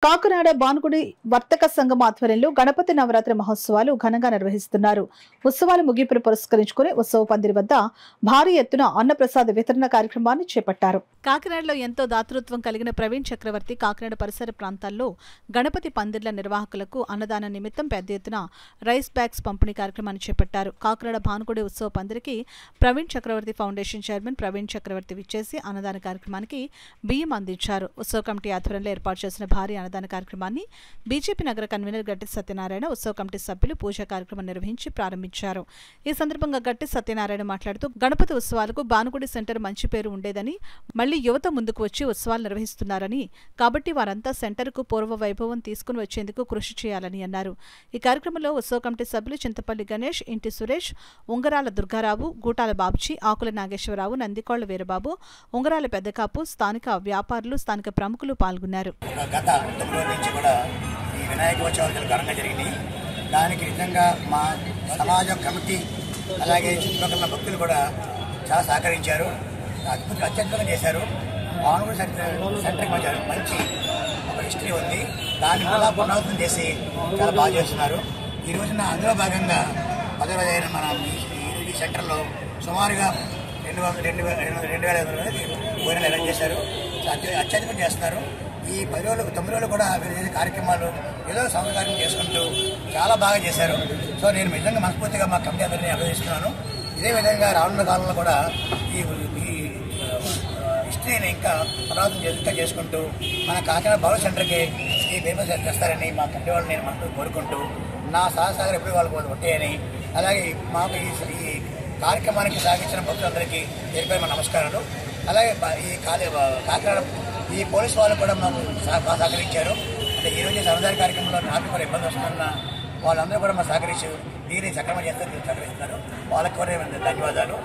కాకినాడ భానుగుడి వర్తక సంఘం ఆధ్వర్యంలో గణపతి నవరాత్రి మహోత్సవాలు ఘనంగా నిర్వహిస్తున్నారు. ఉత్సవాలు ముగింపును పురస్కరించుకుని ఉత్సవ పందిరి వద్ద భారీ ఎత్తున అన్నప్రసాద వితరణ కార్యక్రమాన్ని చేపట్టారు. కాకినాడలో ఎంతో దాతృత్వం కలిగిన ప్రవీణ్ చక్రవర్తి కాకినాడ పరిసర ప్రాంతాల్లో గణపతి పందిర్ల నిర్వాహకులకు అన్నదాన నిమిత్తం పెద్ద ఎత్తున రైస్ బ్యాగ్స్ పంపిణీ కార్యక్రమాన్ని చేపట్టారు. కాకినాడ భానుగుడి ఉత్సవ పందిరికి ప్రవీణ్ చక్రవర్తి ఫౌండేషన్ చైర్మన్ ప్రవీణ్ చక్రవర్తి విచ్చేసి అన్నదాన కార్యక్రమానికి బియ్యం అందించారు. ఉత్సవ కమిటీ ఆధ్వర్యంలో ఏర్పాటు చేసిన భారీ అన్నదాన కార్యక్రమాన్ని బీజేపీ నగర కన్వీనర్ గట్టి సత్యనారాయణ ఉత్సవ కమిటీ సభ్యులు పూజా కార్యక్రమం నిర్వహించి ప్రారంభించారు. ఈ సందర్భంగా గట్టి సత్యనారాయణ మాట్లాడుతూ గణపతి ఉత్సవాలకు భానుగుడి సెంటర్ మంచి పేరు ఉండేదని, మళ్లీ యువత ముందుకు వచ్చి ఉత్సవాలు నిర్వహిస్తున్నారని, కాబట్టి వారంతా సెంటర్కు పూర్వ వైభవం తీసుకుని వచ్చేందుకు కృషి చేయాలని అన్నారు. ఈ కార్యక్రమంలో ఉత్సవ కమిటీ సభ్యులు చింతపల్లి గణేష్, ఇంటి సురేష్, ఉంగరాల దుర్గారావు, గూటాల బాబ్జీ, ఆకుల నాగేశ్వరరావు, నందికోళ్ల వీరబాబు, ఉంగరాల పెద్దకాపు, స్థానిక వ్యాపారులు, స్థానిక ప్రముఖులు పాల్గొన్నారు. నుంచి కూడా ఈ వినాయక ఉత్సవాలు ఘనంగా జరిగినాయి. దానికి నిజంగా మా సమాజం కమిటీ అలాగే చుట్టుపక్కల భక్తులు కూడా చాలా సహకరించారు, అత్యద్భుతంగా చేశారు. భానుగుడి సెంటర్కి మంచి ఒక హిస్టరీ ఉంది, దాన్ని మళ్ళా పునరావృతం చేసి చాలా బాగా చేస్తున్నారు. ఈ రోజున అందులో భాగంగా 10వ రోజైన మన ఈ సెంటర్లో సుమారుగా 2,500 మంది భోజనాలు అరేంజ్ చేశారు. అత్యధికంగా చేస్తున్నారు. ఈ 10 రోజులు 9 రోజులు కూడా వీళ్ళు చేసే కార్యక్రమాలు ఏదో సంస్కారం చేసుకుంటూ చాలా బాగా చేశారు. సో నేను నిజంగా మనస్ఫూర్తిగా మా కమిటీ అందరినీ అభినందిస్తున్నాను. ఇదే విధంగా రానున్న కాలంలో కూడా ఈ హిస్టరీని ఇంకా పునరావృతం చేసుకుంటూ మన కాకినాడ భవన్ సెంటర్కి ఈ ఫేమస్ చేస్తారని మా కమిటీ వాళ్ళు నేను మనకు కోరుకుంటూ, నా సహసాగర్ ఎప్పుడు వాళ్ళు ఉంటాయని, అలాగే మాకు ఈ కార్యక్రమానికి సాగించిన భక్తులందరికీ పేరుపై మా నమస్కారాలు. అలాగే ఈ కాకినాడ ఈ పోలీసు వాళ్ళు కూడా మాకు సహకరించారు. అంటే ఈరోజు సరదారి కార్యక్రమంలో నాకు కూడా ఇబ్బంది వస్తున్న వాళ్ళందరూ కూడా మా సహకరించి దీన్ని సక్రమం చేస్తారు, సహకరిస్తున్నారు. వాళ్ళకి కూడా ధన్యవాదాలు.